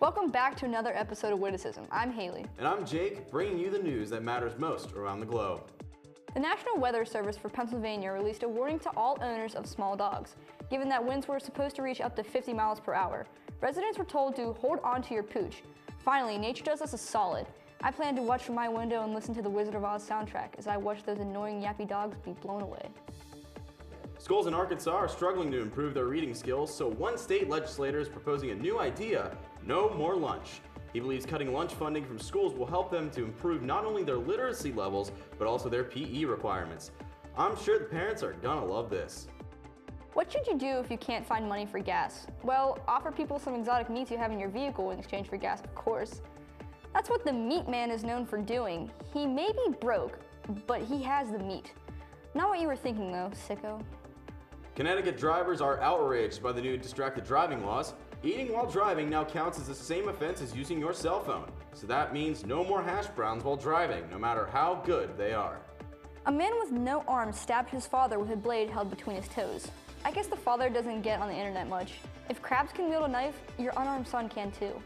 Welcome back to another episode of Witticism. I'm Haley. And I'm Jake, bringing you the news that matters most around the globe. The National Weather Service for Pennsylvania released a warning to all owners of small dogs, given that winds were supposed to reach up to 50 miles per hour. Residents were told to hold on to your pooch. Finally, nature does us a solid. I plan to watch from my window and listen to the Wizard of Oz soundtrack as I watch those annoying yappy dogs be blown away. Schools in Arkansas are struggling to improve their reading skills, so one state legislator is proposing a new idea: no more lunch. He believes cutting lunch funding from schools will help them to improve not only their literacy levels, but also their PE requirements. I'm sure the parents are gonna love this. What should you do if you can't find money for gas? Well, offer people some exotic meats you have in your vehicle in exchange for gas, of course. That's what the meat man is known for doing. He may be broke, but he has the meat. Not what you were thinking though, sicko. Connecticut drivers are outraged by the new distracted driving laws. Eating while driving now counts as the same offense as using your cell phone. So that means no more hash browns while driving, no matter how good they are. A man with no arms stabbed his father with a blade held between his toes. I guess the father doesn't get on the internet much. If crabs can wield a knife, your unarmed son can too.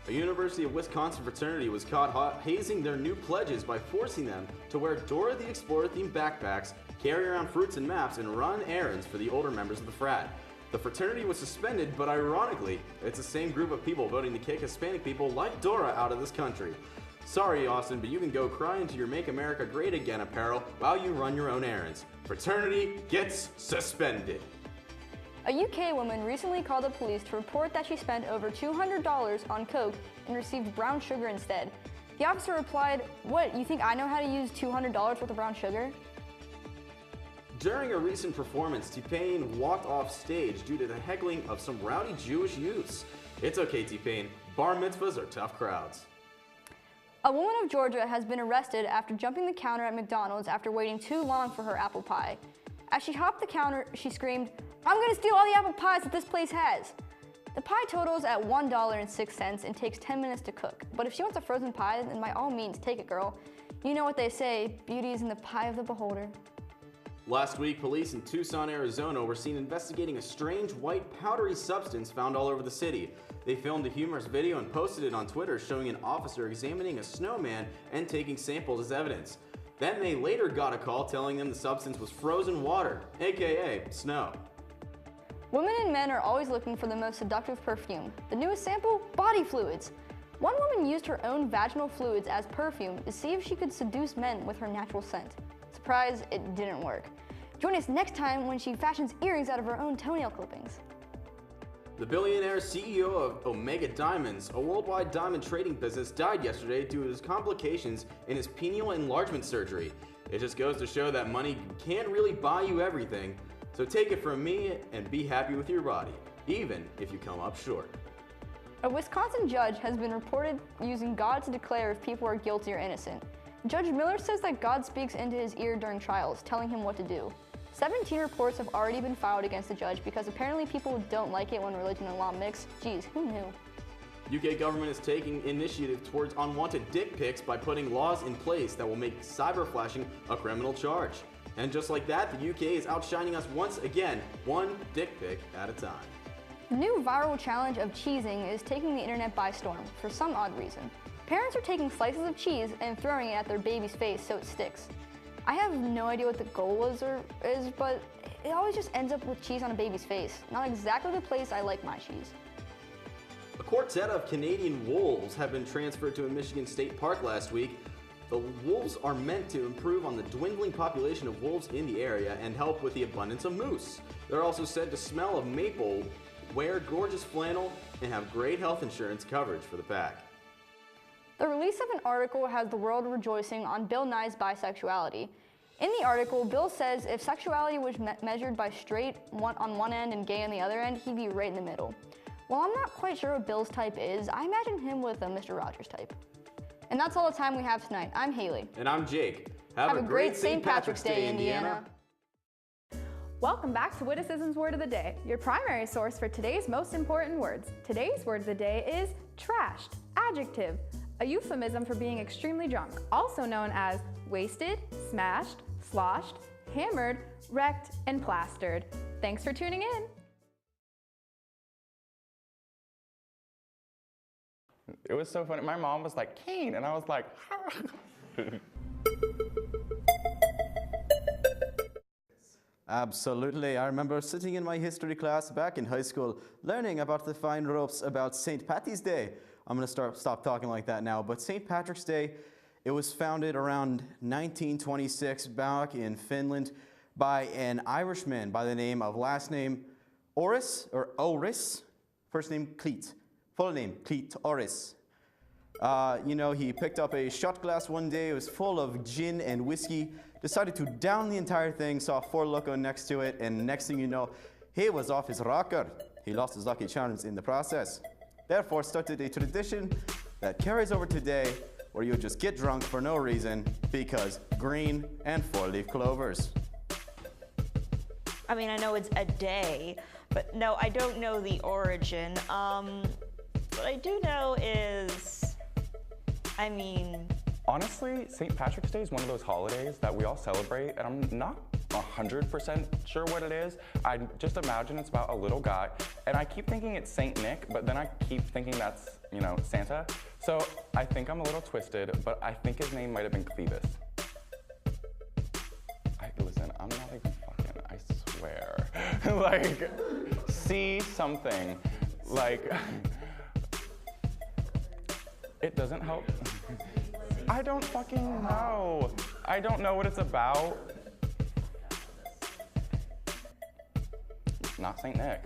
A University of Wisconsin fraternity was caught hazing their new pledges by forcing them to wear Dora the Explorer-themed backpacks, carry around fruits and maps, and run errands for the older members of the frat. The fraternity was suspended, but ironically, it's the same group of people voting to kick Hispanic people like Dora out of this country. Sorry, Austin, but you can go cry into your Make America Great Again apparel while you run your own errands. Fraternity gets suspended. A UK woman recently called the police to report that she spent over $200 on coke and received brown sugar instead. The officer replied, "What, you think I know how to use $200 worth of brown sugar?" During a recent performance, T-Pain walked off stage due to the heckling of some rowdy Jewish youths. It's okay, T-Pain. Bar mitzvahs are tough crowds. A woman of Georgia has been arrested after jumping the counter at McDonald's after waiting too long for her apple pie. As she hopped the counter, she screamed, "I'm gonna steal all the apple pies that this place has." The pie totals at $1.06 and takes 10 minutes to cook. But if she wants a frozen pie, then by all means, take it, girl. You know what they say, beauty is in the pie of the beholder. Last week, police in Tucson, Arizona were seen investigating a strange white powdery substance found all over the city. They filmed a humorous video and posted it on Twitter showing an officer examining a snowman and taking samples as evidence. Then they later got a call telling them the substance was frozen water, aka snow. Women and men are always looking for the most seductive perfume. The newest sample? Body fluids. One woman used her own vaginal fluids as perfume to see if she could seduce men with her natural scent. Surprise, it didn't work. Join us next time when she fashions earrings out of her own toenail clippings. The billionaire CEO of Omega Diamonds, a worldwide diamond trading business, died yesterday due to his complications in his pineal enlargement surgery. It just goes to show that money can't really buy you everything. So take it from me and be happy with your body, even if you come up short. A Wisconsin judge has been reported using God to declare if people are guilty or innocent. Judge Miller says that God speaks into his ear during trials, telling him what to do. 17 reports have already been filed against the judge because apparently people don't like it when religion and law mix. Geez, who knew? UK government is taking initiative towards unwanted dick pics by putting laws in place that will make cyber flashing a criminal charge. And just like that, the UK is outshining us once again, one dick pic at a time. The new viral challenge of cheesing is taking the internet by storm for some odd reason. Parents are taking slices of cheese and throwing it at their baby's face so it sticks. I have no idea what the goal is, but it always just ends up with cheese on a baby's face. Not exactly the place I like my cheese. A quartet of Canadian wolves have been transferred to a Michigan state park last week. The wolves are meant to improve on the dwindling population of wolves in the area and help with the abundance of moose. They're also said to smell of maple, wear gorgeous flannel, and have great health insurance coverage for the pack. The release of an article has the world rejoicing on Bill Nye's bisexuality. In the article, Bill says if sexuality was measured by straight on one end and gay on the other end, he'd be right in the middle. While I'm not quite sure what Bill's type is, I imagine him with a Mr. Rogers type. And that's all the time we have tonight. I'm Haley. And I'm Jake. Have a great St. Patrick's Day, Indiana. Welcome back to Witticism's Word of the Day, your primary source for today's most important words. Today's word of the day is trashed, adjective, a euphemism for being extremely drunk, also known as wasted, smashed, sloshed, hammered, wrecked, and plastered. Thanks for tuning in. It was so funny. My mom was like, Kane, and I was like, Absolutely. I remember sitting in my history class back in high school, learning about the fine ropes about St. Patty's Day. I'm going to stop talking like that now, but St. Patrick's Day, it was founded around 1926 back in Finland by an Irishman by the name of last name Oris, or Oris, first name Cleet, full name Cleet Oris. You know, he picked up a shot glass one day. It was full of gin and whiskey. Decided to down the entire thing, saw Four Loko next to it, and next thing you know, he was off his rocker. He lost his lucky charms in the process. Therefore, started a tradition that carries over today, where you just get drunk for no reason because green and four-leaf clovers. I mean, I know it's a day, but no, I don't know the origin. What I do know is, I mean... Honestly, St. Patrick's Day is one of those holidays that we all celebrate, and I'm not 100% sure what it is. I just imagine it's about a little guy, and I keep thinking it's Saint Nick, but then I keep thinking that's, you know, Santa. So I think I'm a little twisted, but I think his name might have been Clevis. Listen, I'm not even fucking, I swear. Like, see something. Like, it doesn't help. I don't fucking know. I don't know what it's about. Not Saint Nick.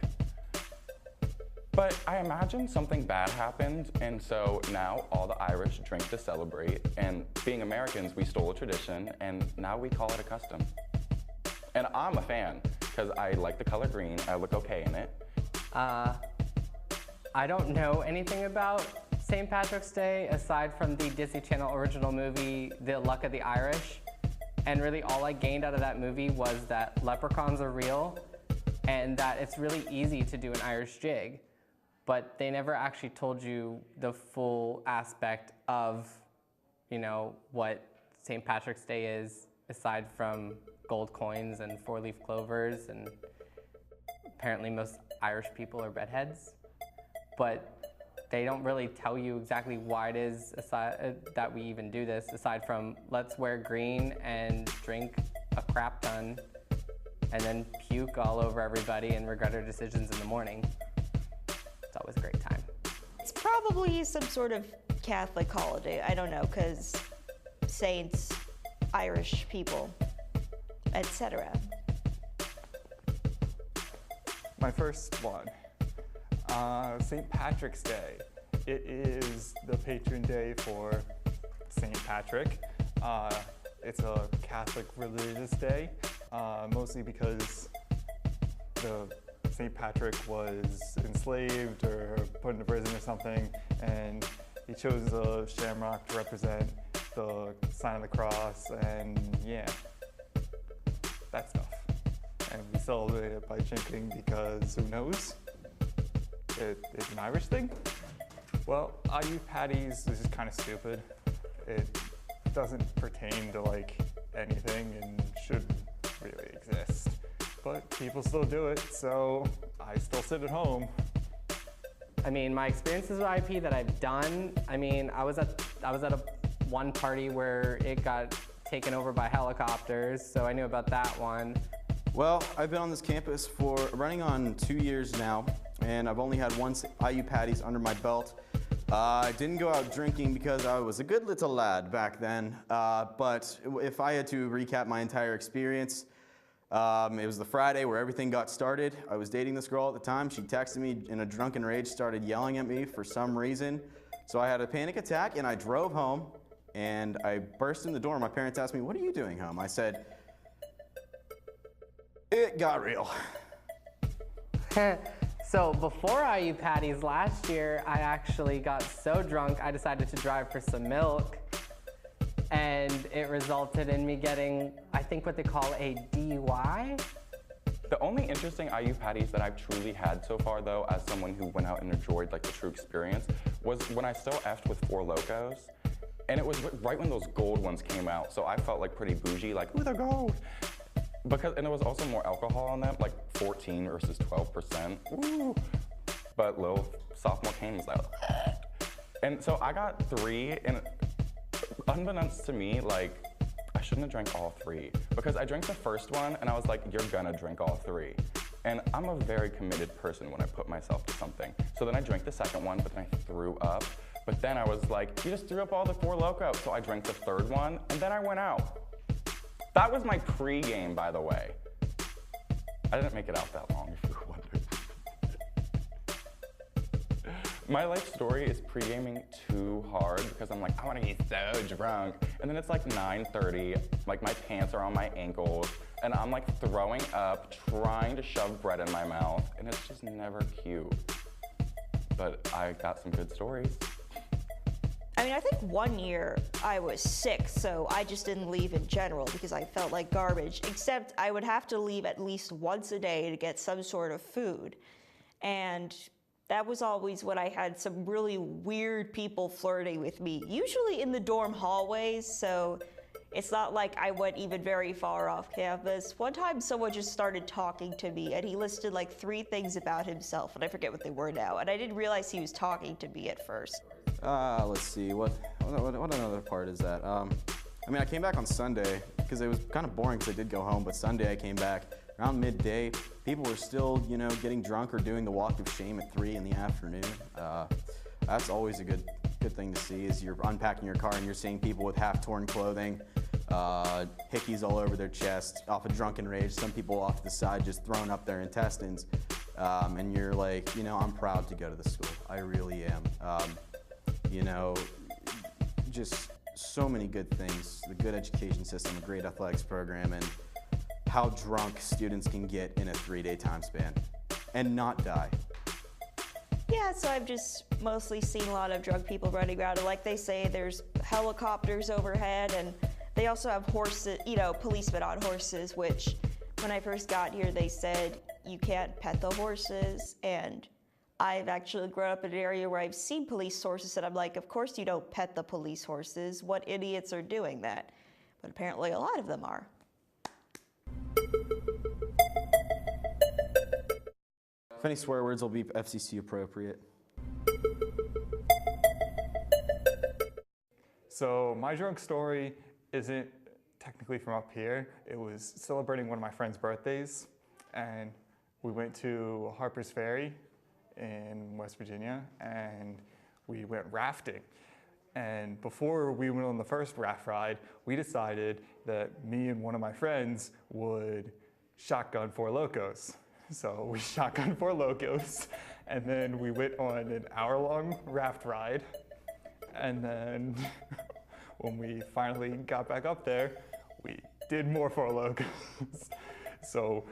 But I imagine something bad happened, and so now all the Irish drink to celebrate, and being Americans, we stole a tradition, and now we call it a custom. And I'm a fan, because I like the color green, I look okay in it. I don't know anything about St. Patrick's Day aside from the Disney Channel original movie, The Luck of the Irish. And really all I gained out of that movie was that leprechauns are real and that it's really easy to do an Irish jig. But they never actually told you the full aspect of, you know, what St. Patrick's Day is aside from gold coins and four-leaf clovers, and apparently most Irish people are bedheads. But they don't really tell you exactly why it is that we even do this, aside from let's wear green and drink a crap ton and then puke all over everybody and regret our decisions in the morning. It's always a great time. It's probably some sort of Catholic holiday. I don't know, because saints, Irish people, etc. My first one. St. Patrick's Day. It is the patron day for St. Patrick. It's a Catholic religious day, mostly because St. Patrick was enslaved or put into prison or something, and he chose the shamrock to represent the sign of the cross, and yeah, that stuff. And we celebrate it by drinking because who knows? It's an Irish thing? Well, IU patties, this is kind of stupid. It doesn't pertain to like anything and shouldn't really exist. But people still do it, so I still sit at home. I mean, my experiences with IUP that I've done, I mean, I was at a one party where it got taken over by helicopters, so I knew about that one. Well, I've been on this campus for running on 2 years now, and I've only had one IU Patties under my belt. I didn't go out drinking because I was a good little lad back then, but if I had to recap my entire experience, it was the Friday where everything got started. I was dating this girl at the time. She texted me in a drunken rage, started yelling at me for some reason. So I had a panic attack and I drove home and I burst in the door. My parents asked me, "What are you doing home?" I said, "It got real." So before IU Patties last year, I actually got so drunk I decided to drive for some milk, and it resulted in me getting, I think, what they call a DUI. The only interesting IU patties that I've truly had so far, though, as someone who went out and enjoyed like the true experience, was when I still effed with Four Locos. And it was right when those gold ones came out, so I felt like pretty bougie, like, ooh, they're gold. And there was also more alcohol on them, like 14 versus 12%. Ooh. But little sophomore Kane was like, and And so I got 3, and unbeknownst to me, like, I shouldn't have drank all 3, because I drank the first one and I was like, you're gonna drink all 3. And I'm a very committed person when I put myself to something. So then I drank the second one, but then I threw up. But then I was like, you just threw up all the 4 Loko. So I drank the third one, and then I went out. That was my pre-game, by the way. I didn't make it out that long, if you were wondering. My life story is pre-gaming too hard because I'm like, I want to be so drunk. And then it's like 9:30, like my pants are on my ankles, and I'm like throwing up, trying to shove bread in my mouth, and it's just never cute. But I got some good stories. I mean, I think one year I was sick, so I just didn't leave in general because I felt like garbage, except I would have to leave at least once a day to get some sort of food. And that was always when I had some really weird people flirting with me, usually in the dorm hallways, so it's not like I went even very far off campus. One time someone just started talking to me and he listed like 3 things about himself, and I forget what they were now, and I didn't realize he was talking to me at first. Let's see, what another part is that? I mean, I came back on Sunday because it was kind of boring because I did go home, but Sunday I came back around midday. People were still, you know, getting drunk or doing the walk of shame at 3 in the afternoon. That's always a good thing to see, is you're unpacking your car and you're seeing people with half-torn clothing, hickeys all over their chest, off of drunken rage, some people off to the side just throwing up their intestines, and you're like, you know, I'm proud to go to the school. I really am. You know, just so many good things, the good education system, a great athletics program, and how drunk students can get in a 3-day time span and not die. Yeah, so I've just mostly seen a lot of drunk people running around, and like they say, there's helicopters overhead, and they also have horses, you know, policemen on horses, which when I first got here, they said you can't pet the horses, and I've actually grown up in an area where I've seen police horses, and I'm like, of course you don't pet the police horses. What idiots are doing that? But apparently a lot of them are. If any swear words will be FCC appropriate. So my drunk story isn't technically from up here. It was celebrating one of my friend's birthdays, and we went to Harper's Ferry in West Virginia, and we went rafting. And before we went on the first raft ride, we decided that me and one of my friends would shotgun 4 Lokos. So we shotgunned 4 Lokos, and then we went on an hour-long raft ride. And then when we finally got back up there, we did more 4 Lokos. So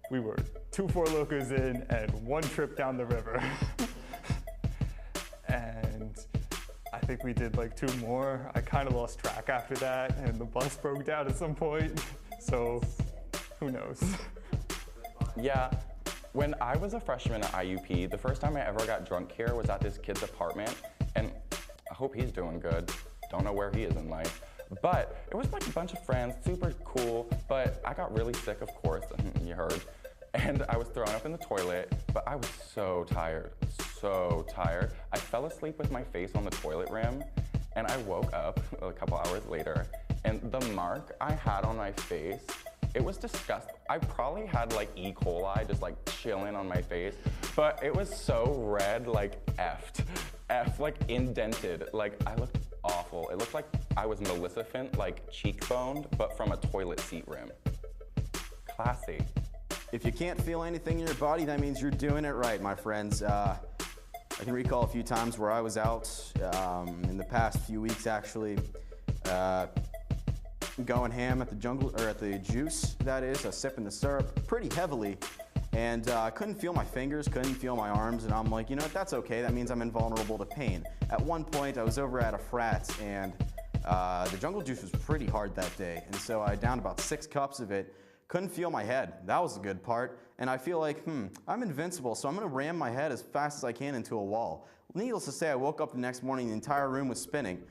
we were 2 4 Lokos in and 1 trip down the river. And I think we did like 2 more. I kind of lost track after that, and the bus broke down at some point. So who knows? Yeah, when I was a freshman at IUP, the first time I ever got drunk here was at this kid's apartment, and I hope he's doing good. Don't know where he is in life. But it was like a bunch of friends, super cool, but I got really sick, of course, you heard. And I was thrown up in the toilet, but I was so tired. I fell asleep with my face on the toilet rim, and I woke up a couple hours later, and the mark I had on my face, it was disgusting. I probably had like E. coli just like chilling on my face, but it was so red, like like indented. Like I looked awful. It looked like I was Maleficent, like cheekboned, but from a toilet seat rim. Classy. If you can't feel anything in your body, that means you're doing it right, my friends. I can recall a few times where I was out in the past few weeks, actually, going ham at the jungle, or at the juice, that is, sipping the syrup pretty heavily, and I couldn't feel my fingers, couldn't feel my arms, and I'm like, you know what, that's okay, that means I'm invulnerable to pain. At one point, I was over at a frat, and the jungle juice was pretty hard that day, and so I downed about 6 cups of it. Couldn't feel my head. That was the good part. And I feel like, I'm invincible, so I'm gonna ram my head as fast as I can into a wall. Needless to say, I woke up the next morning, the entire room was spinning.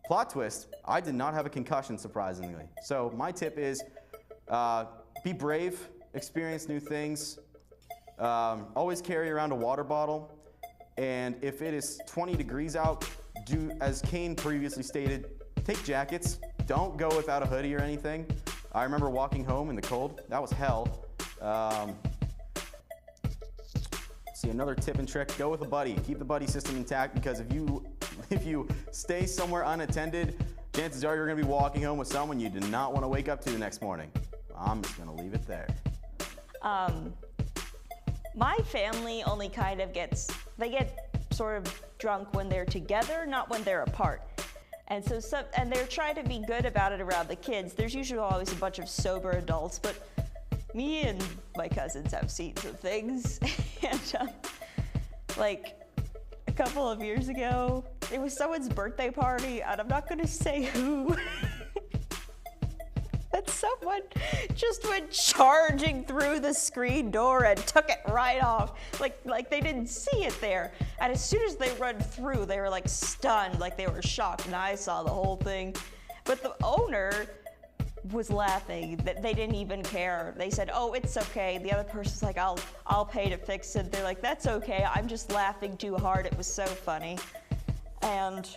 Plot twist, I did not have a concussion, surprisingly. So my tip is, be brave, experience new things, always carry around a water bottle, and if it is 20 degrees out, as Kane previously stated, take jackets. Don't go without a hoodie or anything. I remember walking home in the cold. That was hell. See, another tip and trick, go with a buddy. Keep the buddy system intact, because if you stay somewhere unattended, chances are you're gonna be walking home with someone you do not want to wake up to the next morning. I'm just gonna leave it there. My family only kind of they get sort of drunk when they're together, not when they're apart. And so and they're trying to be good about it around the kids. There's usually always a bunch of sober adults, but me and my cousins have seen some things. And like a couple of years ago, it was someone's birthday party, and I'm not gonna say who. But someone just went charging through the screen door and took it right off. Like they didn't see it there. And as soon as they run through, they were like stunned, like they were shocked, and I saw the whole thing. But the owner was laughing. They didn't even care. They said, "Oh, it's okay." The other person's like, I'll pay to fix it." They're like, "That's okay. I'm just laughing too hard. It was so funny." And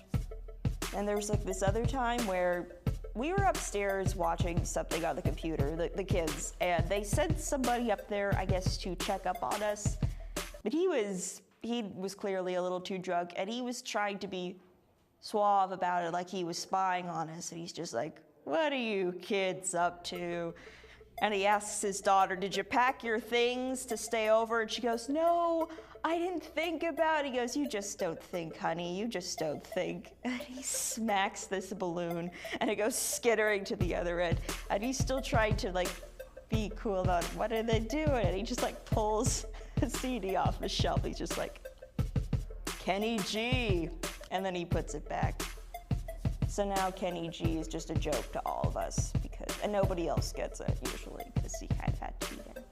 there was like this other time where we were upstairs watching something on the computer, the kids, and they sent somebody up there, I guess, to check up on us. But he was clearly a little too drunk, and he was trying to be suave about it, like he was spying on us. And he's just like, "What are you kids up to?" And he asks his daughter, "Did you pack your things to stay over?" And she goes, "No, I didn't think about it." He goes, "You just don't think, honey. You just don't think." And he smacks this balloon, and it goes skittering to the other end. And he's still trying to like be cool about it. What are they doing? And he just like pulls the CD off the shelf. He's just like, "Kenny G," and then he puts it back. So now Kenny G is just a joke to all of us, and nobody else gets it usually, because he kind of had to be there.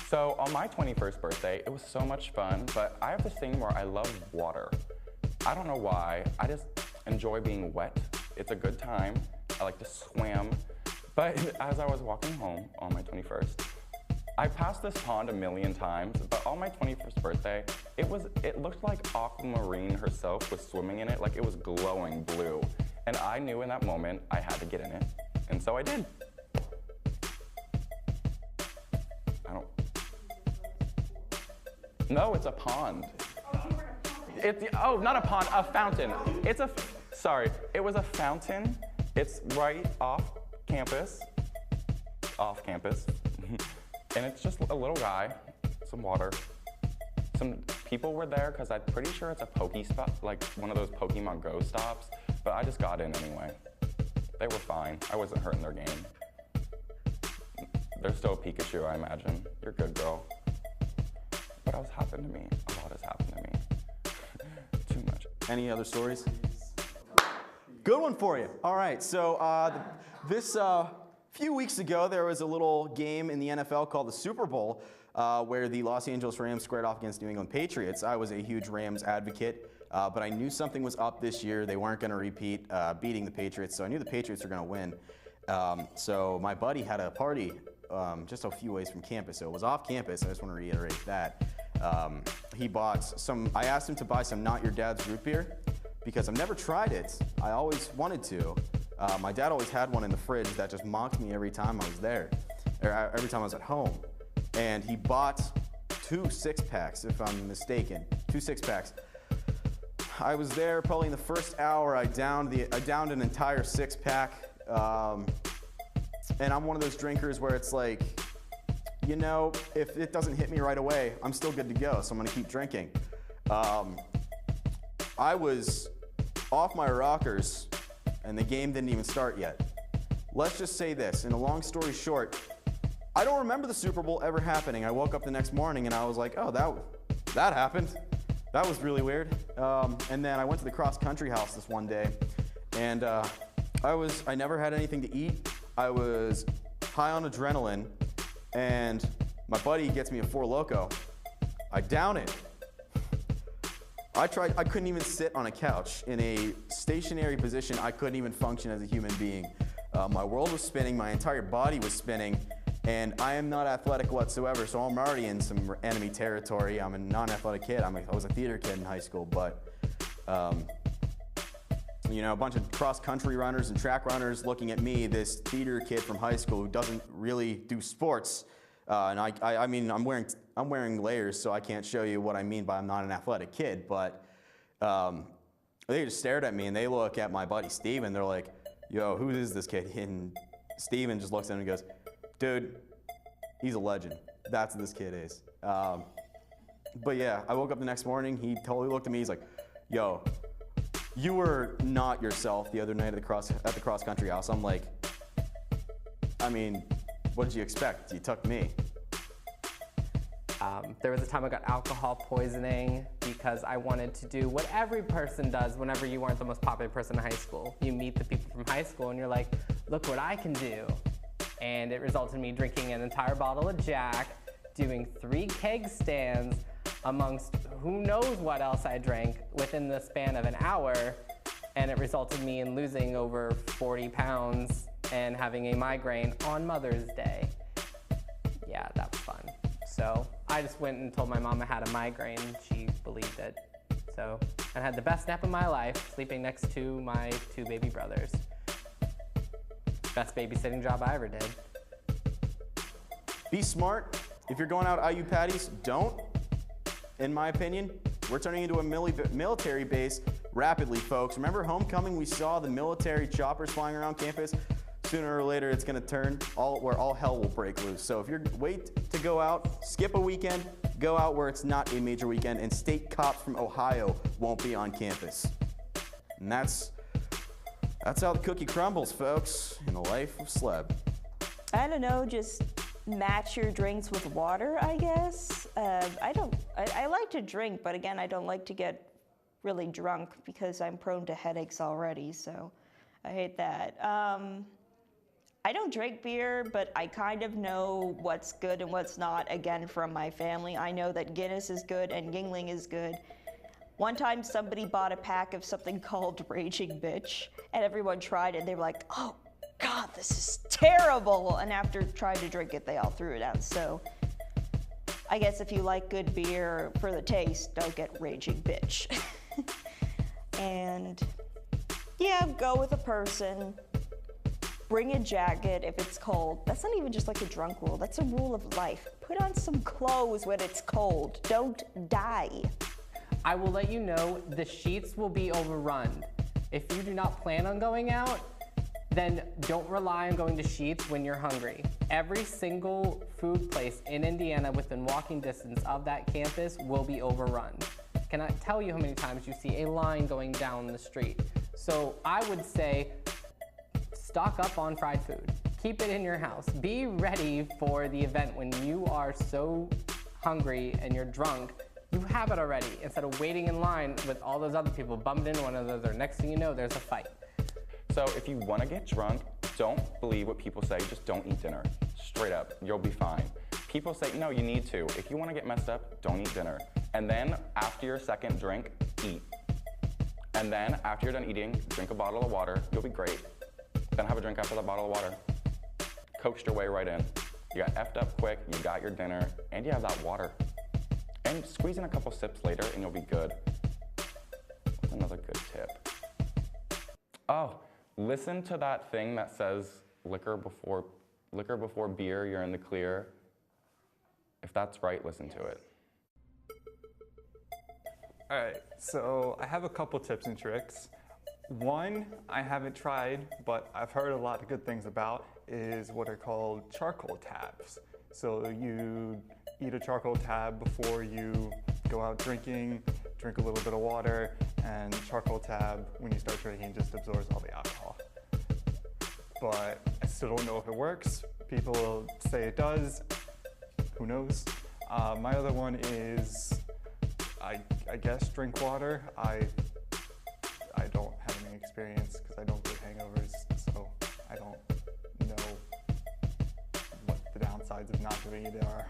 So on my 21st birthday, it was so much fun, but I have this thing where I love water. I don't know why, I just enjoy being wet. It's a good time. I like to swim. But as I was walking home on my 21st, I passed this pond a million times, but on my 21st birthday, it looked like Aquamarine herself was swimming in it, like it was glowing blue. And I knew in that moment I had to get in it, and so I did. No, it's a pond. Not a pond, a fountain. It was a fountain. It's right off campus. And it's just a little guy, some water. Some people were there because I'm pretty sure it's a Poke spot, like one of those Pokemon Go stops, but I just got in anyway. They were fine. I wasn't hurting their game. They're still Pikachu, I imagine. You're a good girl. What else happened to me? A lot has happened to me. Too much. Any other stories? Good one for you. All right, so this few weeks ago, there was a little game in the NFL called the Super Bowl where the Los Angeles Rams squared off against New England Patriots. I was a huge Rams advocate, but I knew something was up this year. They weren't going to repeat beating the Patriots, so I knew the Patriots were going to win. So my buddy had a party just a few ways from campus, so it was off campus. I just want to reiterate that. I asked him to buy some Not Your Dad's root beer because I've never tried it. I always wanted to. My dad always had one in the fridge that just mocked me every time I was there, or every time I was at home. And he bought 2 6-packs, if I'm mistaken, 2 6-packs. I was there probably in the first hour. I downed an entire 6-pack. And I'm one of those drinkers where it's like, you know, if it doesn't hit me right away, I'm still good to go, so I'm gonna keep drinking. I was off my rockers, and the game didn't even start yet. Let's just say this, in a long story short, I don't remember the Super Bowl ever happening. I woke up the next morning and I was like, oh, that happened. That was really weird. And then I went to the cross-country house this one day, and I never had anything to eat. I was high on adrenaline, and my buddy gets me a 4 Loko. I down it. I couldn't even sit on a couch. In a stationary position, I couldn't even function as a human being. My world was spinning, my entire body was spinning, and I am not athletic whatsoever, so I'm already in some enemy territory. I'm a non-athletic kid. I was a theater kid in high school, but you know, a bunch of cross-country runners and track runners looking at me, this theater kid from high school who doesn't really do sports. And I mean, I'm wearing layers, so I can't show you what I mean by I'm not an athletic kid, but they just stared at me, and they look at my buddy Steven. They're like, yo, who is this kid? And Steven just looks at him and goes, dude, he's a legend. That's what this kid is. But yeah, I woke up the next morning. He totally looked at me. He's like, yo, you were not yourself the other night at the cross-country house. I'm like, I mean, what did you expect? You took me. There was a time I got alcohol poisoning because I wanted to do what every person does whenever you weren't the most popular person in high school. You meet the people from high school and you're like, look what I can do. And it resulted in me drinking an entire bottle of Jack, doing 3 keg stands amongst who knows what else I drank within the span of an hour. And it resulted in me in losing over 40 pounds and having a migraine on Mother's Day. Yeah, that was fun. So I just went and told my mom I had a migraine. She believed it. So I had the best nap of my life, sleeping next to my 2 baby brothers. Best babysitting job I ever did. Be smart. If you're going out IU patties, don't. In my opinion, we're turning into a military base rapidly, folks. Remember homecoming? We saw the military choppers flying around campus. Sooner or later, it's going to turn where all hell will break loose. So if you're wait to go out, skip a weekend, go out where it's not a major weekend, and state cops from Ohio won't be on campus. And that's how the cookie crumbles, folks, in the life of Sleb. I don't know, just match your drinks with water, I guess. I like to drink, but again, I don't like to get really drunk because I'm prone to headaches already, so I hate that. I don't drink beer, but I kind of know what's good and what's not, again, from my family. I know that Guinness is good and Yingling is good. One time somebody bought a pack of something called Raging Bitch, and everyone tried it, and they were like, oh, God, this is terrible. And after trying to drink it, they all threw it out. So I guess if you like good beer for the taste, don't get Raging Bitch. And yeah, go with a person. Bring a jacket if it's cold. That's not even just like a drunk rule. That's a rule of life. Put on some clothes when it's cold. Don't die. I will let you know the sheets will be overrun. If you do not plan on going out, then don't rely on going to Sheetz when you're hungry. Every single food place in Indiana within walking distance of that campus will be overrun. Cannot tell you how many times you see a line going down the street. So I would say, stock up on fried food. Keep it in your house. Be ready for the event when you are so hungry and you're drunk. You have it already, instead of waiting in line with all those other people bumping into one another. Next thing you know, there's a fight. So if you want to get drunk, don't believe what people say, just don't eat dinner. Straight up, you'll be fine. People say, no, you need to. If you want to get messed up, don't eat dinner. And then after your second drink, eat. And then after you're done eating, drink a bottle of water, you'll be great. Then have a drink after that bottle of water. Coaxed your way right in. You got effed up quick, you got your dinner, and you have that water. And squeeze in a couple sips later and you'll be good. What's another good tip? Oh, listen to that thing that says liquor before beer, you're in the clear. If that's right, listen to it. All right, so I have a couple tips and tricks. One I haven't tried, but I've heard a lot of good things about, is what are called charcoal tabs. So you eat a charcoal tab before you go out drinking, drink a little bit of water, and charcoal tab, when you start drinking, just absorbs all the alcohol. But I still don't know if it works. People say it does. Who knows? My other one is, I guess, drink water. I don't have any experience because I don't get hangovers, so I don't know what the downsides of not doing it are.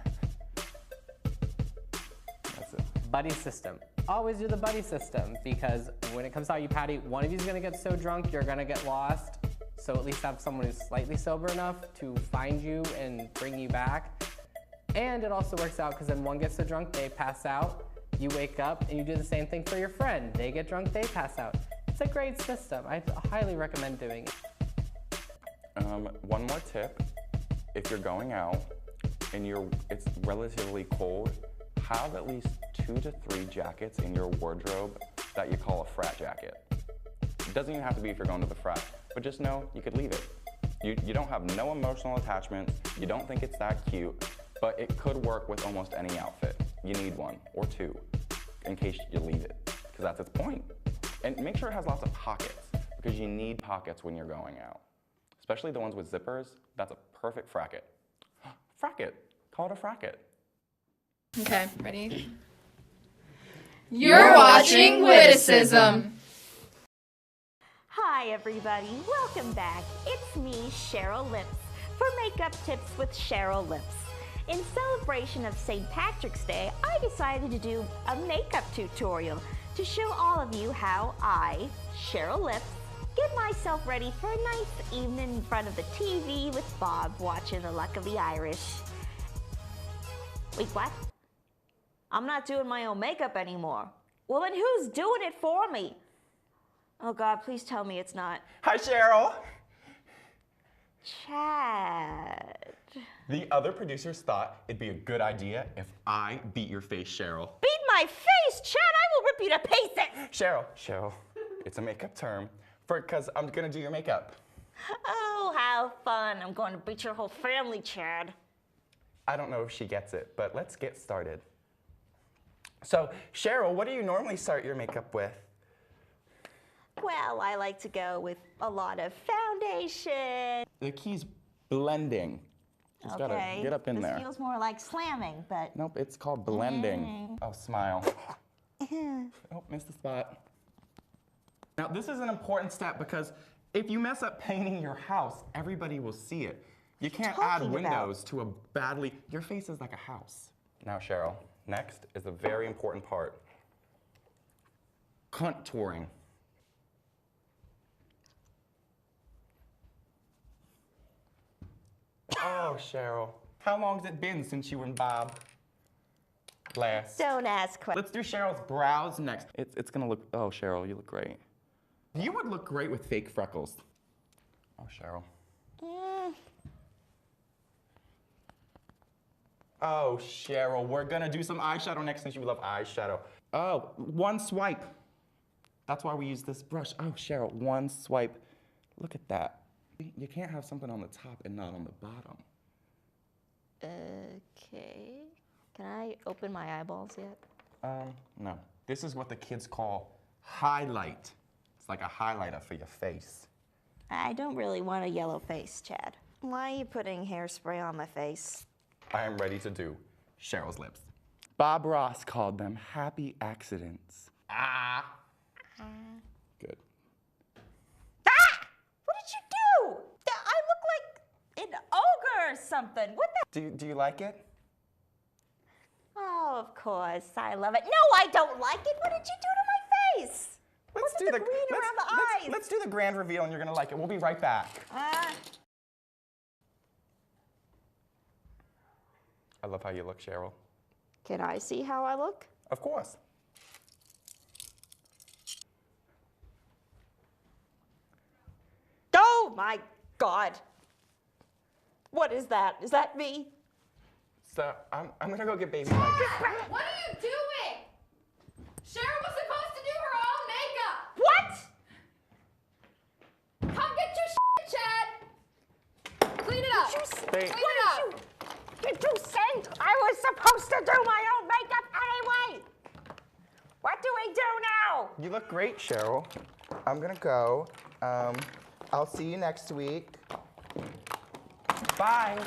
That's it. Buddy system. Always do the buddy system, because when it comes to IU Patty, one of you is going to get so drunk you're going to get lost. So at least have someone who's slightly sober enough to find you and bring you back. And it also works out because then one gets so drunk they pass out, you wake up, and you do the same thing for your friend. They get drunk, they pass out. It's a great system. I highly recommend doing it. One more tip, if you're going out and it's relatively cold, have at least 2 to 3 jackets in your wardrobe that you call a frat jacket. It doesn't even have to be if you're going to the frat, but just know you could leave it. You don't have no emotional attachments, you don't think it's that cute, but it could work with almost any outfit. You need 1 or 2 in case you leave it, because that's its point. And make sure it has lots of pockets, because you need pockets when you're going out. Especially the ones with zippers, that's a perfect fracket. Fracket, call it a fracket. Okay, ready? You're watching Witticism. Hi everybody, welcome back. It's me, Cheryl Lips, for Makeup Tips with Cheryl Lips. In celebration of St. Patrick's Day, I decided to do a makeup tutorial to show all of you how I, Cheryl Lips, get myself ready for a nice evening in front of the TV with Bob watching The Luck of the Irish. Wait, what? I'm not doing my own makeup anymore. Well, then who's doing it for me? Oh God, please tell me it's not. Hi, Cheryl. Chad. The other producers thought it'd be a good idea if I beat your face, Cheryl. Beat my face, Chad! I will rip you to pieces! Cheryl, it's a makeup term because I'm gonna do your makeup. Oh, how fun. I'm going to beat your whole family, Chad. I don't know if she gets it, but let's get started. So, Cheryl, what do you normally start your makeup with? Well, I like to go with a lot of foundation. The key's blending. Just gotta get up in there. This feels more like slamming, but... Nope, it's called blending. Oh, smile. Oh, missed the spot. Now, this is an important step because if you mess up painting your house, everybody will see it. You can't add windows to a badly... Your face is like a house. Now, Cheryl, next is a very important part. Contouring. Oh, Cheryl. How long has it been since you and Bob last? Don't ask questions. Let's do Cheryl's brows next. It's gonna look, oh, Cheryl, you look great. You would look great with fake freckles. Oh, Cheryl. Oh, Cheryl, we're gonna do some eyeshadow next since you love eyeshadow. Oh, one swipe. That's why we use this brush. Oh, Cheryl, one swipe. Look at that. You can't have something on the top and not on the bottom. Okay. Can I open my eyeballs yet? No. This is what the kids call highlight. It's like a highlighter for your face. I don't really want a yellow face, Chad. Why are you putting hairspray on my face? I am ready to do Cheryl's lips. Bob Ross called them happy accidents. Good. What did you do? I look like an ogre or something. What the? Do you like it? Oh, of course. I love it. No, I don't like it. What did you do to my face? Let's do the green around the eyes. Let's do the grand reveal and you're gonna like it. We'll be right back. I love how you look, Cheryl. Can I see how I look? Of course. Oh my God. What is that? Is that me? So I'm gonna go get baby wipes. What are you doing? Cheryl was supposed to do her own makeup. What? Come get your shit, Chad. Clean it up. Clean it up. Did you send? I was supposed to do my own makeup anyway. What do we do now? You look great, Cheryl. I'm gonna go. I'll see you next week. Bye.